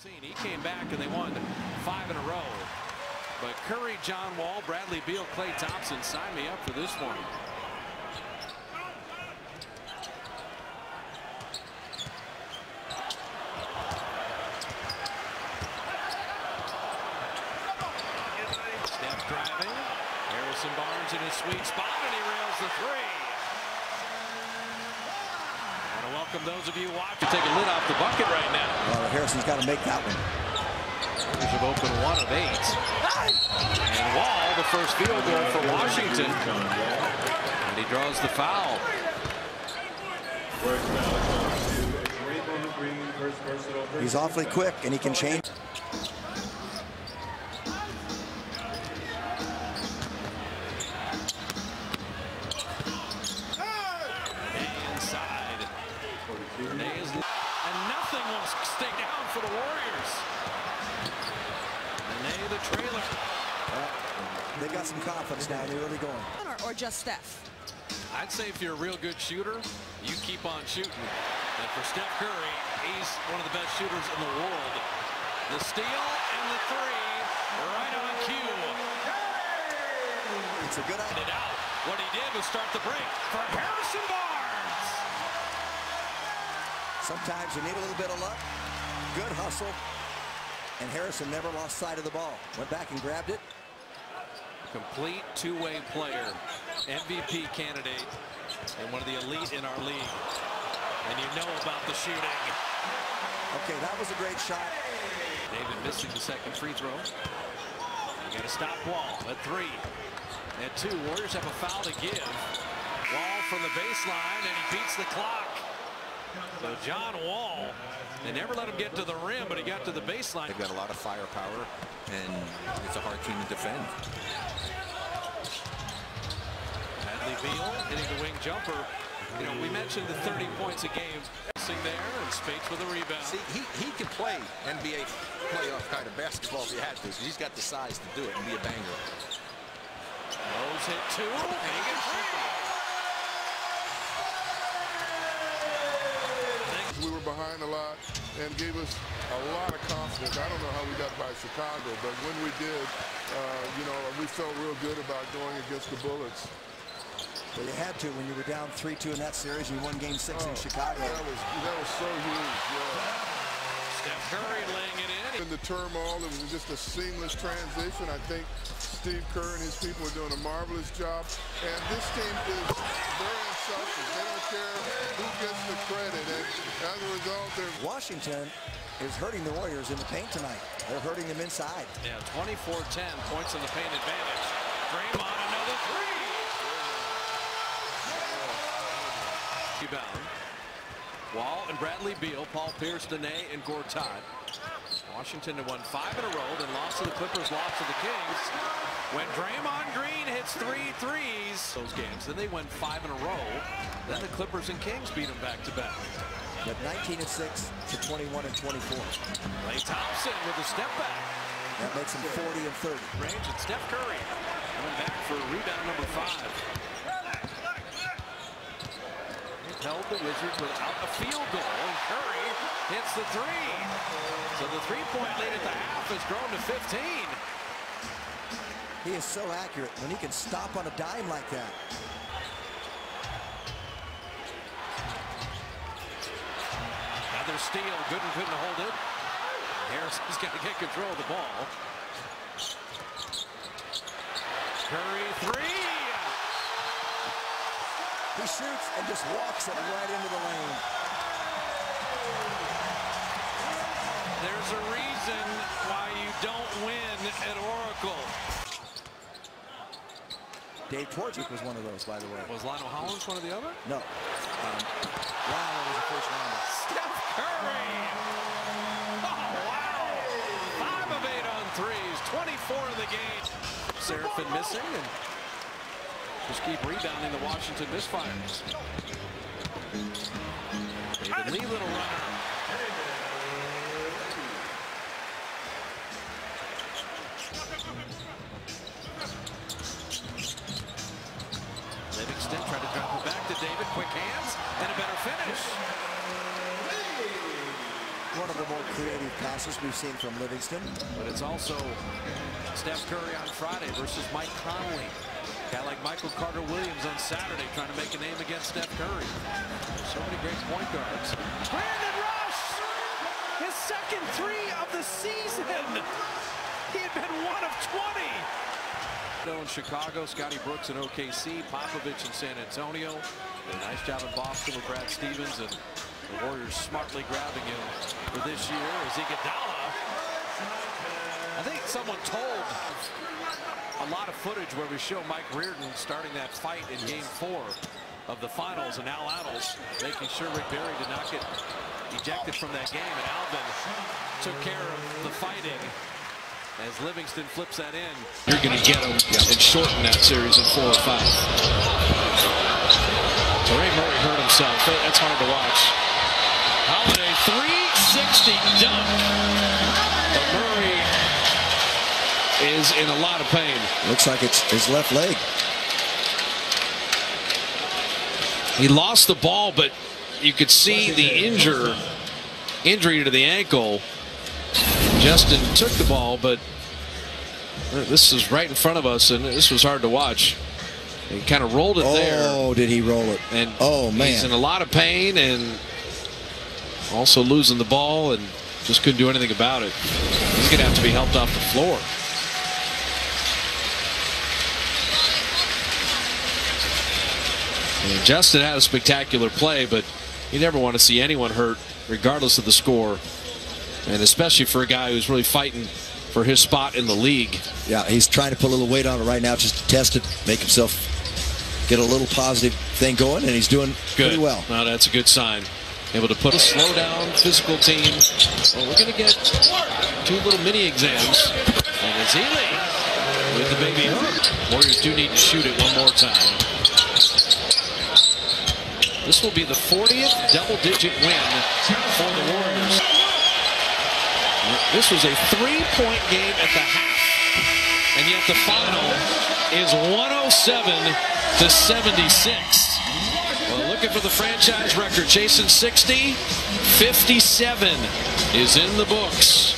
He came back and they won 5 in a row. But Curry, John Wall, Bradley Beal, Klay Thompson, sign me up for this one. Steph driving. Harrison Barnes in his sweet spot, and he rails the three. I want to welcome those of you watching. Take a lid off the bucket right now. Well, Harrison's got to make that one. Warriors have opened 1 of 8. And Wall, the first field goal for Washington. And he draws the foul. He's awfully quick, and he can change. Inside. And nothing will stay down for the Warriors. The trailer. They've got some confidence now. They're really going. Or just Steph? I'd say if you're a real good shooter, you keep on shooting. And for Steph Curry, he's one of the best shooters in the world. The steal and the three, right on cue. It's a good idea. What he did was start the break for Harrison Barnes. Sometimes you need a little bit of luck. Good hustle. And Harrison never lost sight of the ball. Went back and grabbed it. Complete two-way player, MVP candidate, and one of the elite in our league. And you know about the shooting. Okay, that was a great shot. David missing the second free throw. You got to stop Wall at 3. At 2, Warriors have a foul to give. Wall from the baseline, and he beats the clock. So John Wall, they never let him get to the rim, but he got to the baseline. They've got a lot of firepower, and it's a hard team to defend. Bradley Beal hitting the wing jumper. You know, we mentioned the 30 points a game. There, and Spates with a rebound. See, he can play NBA playoff kind of basketball if he had to. He's got the size to do it and be a banger. Rose hit 2, and he gets 3. We were behind a lot and gave us a lot of confidence. I don't know how we got by Chicago, but when we did, you know, we felt real good about going against the Bullets. Well, you had to when you were down 3-2 in that series. You won Game 6 in Chicago. That was so huge. Yeah. Steph Curry laying it in. In the turmoil, it was just a seamless transition. I think Steve Kerr and his people are doing a marvelous job. And this team is very unselfish. They don't care who gets the credit. And as a result, they're... Washington is hurting the Warriors in the paint tonight. They're hurting them inside. Yeah, 24-10, points in the paint advantage. Draymond, another 3. Rebound. Wall and Bradley Beal, Paul Pierce, Dene, and Gortat. Washington had won 5 in a row, then lost to the Clippers, lost to the Kings. When Draymond Green hits 3 threes, those games, then they went 5 in a row. Then the Clippers and Kings beat them back-to-back. But 19-6 to 21-24. Klay Thompson with a step back. That makes him 40 and 30. Range and Steph Curry coming back for rebound number 5. Held the Wizards without a field goal, and Curry hits the 3. So the 3-point lead at the half has grown to 15. He is so accurate when he can stop on a dime like that. Another steal. Gooden couldn't hold it. Harrison's got to get control of the ball. Curry 3. He shoots and just walks it right into the lane. There's a reason why you don't win at Oracle. Dave Torchic was one of those, by the way. Was Lionel Hollins one of the other? No. Lionel was the first rounder. Steph Curry! Oh, wow! 5 of 8 on threes, 24 in the game. Seraphin missing, and just keep rebounding the Washington misfires. David Lee, little runner. Livingston tried to drop it back to David. Quick hands and a better finish. One of the more creative passes we've seen from Livingston. But it's also Steph Curry on Friday versus Mike Conley. A guy like Michael Carter-Williams on Saturday trying to make a name against Steph Curry. So many great point guards. Brandon Rush! His second three of the season! He had been 1 of 20! In Chicago, Scotty Brooks in OKC, Popovich in San Antonio. Did a nice job in Boston with Brad Stevens, and the Warriors smartly grabbing him for this year as Iguodala. I think someone told a lot of footage where we show Mike Reardon starting that fight in Game 4 of the finals, and Al Attles making sure Rick Barry did not get ejected from that game, and Alvin took care of the fighting as Livingston flips that in. You're going to get them and shorten that series in 4 or 5. Ray Murray hurt himself. That's hard to watch. Holiday 360 dunk. But Murray is in a lot of pain. Looks like it's his left leg. He lost the ball, but you could see the injury to the ankle. Justin took the ball, but this is right in front of us, and this was hard to watch. He kind of rolled it there. Oh, did he roll it? And oh, man. He's in a lot of pain and also losing the ball and just couldn't do anything about it. He's going to have to be helped off the floor. And Justin had a spectacular play, but you never want to see anyone hurt, regardless of the score. And especially for a guy who's really fighting for his spot in the league. Yeah, he's trying to put a little weight on it right now just to test it, make himself get a little positive thing going, and he's doing pretty well. No, that's a good sign. Able to put a slow down physical team. Well, we're going to get 2 little mini exams. And Ezeli with the baby hook. Warriors do need to shoot it one more time. This will be the 40th double-digit win for the Warriors. This was a 3-point game at the half, and yet the final is 107-76. Well, looking for the franchise record, chasing 60, 57 is in the books.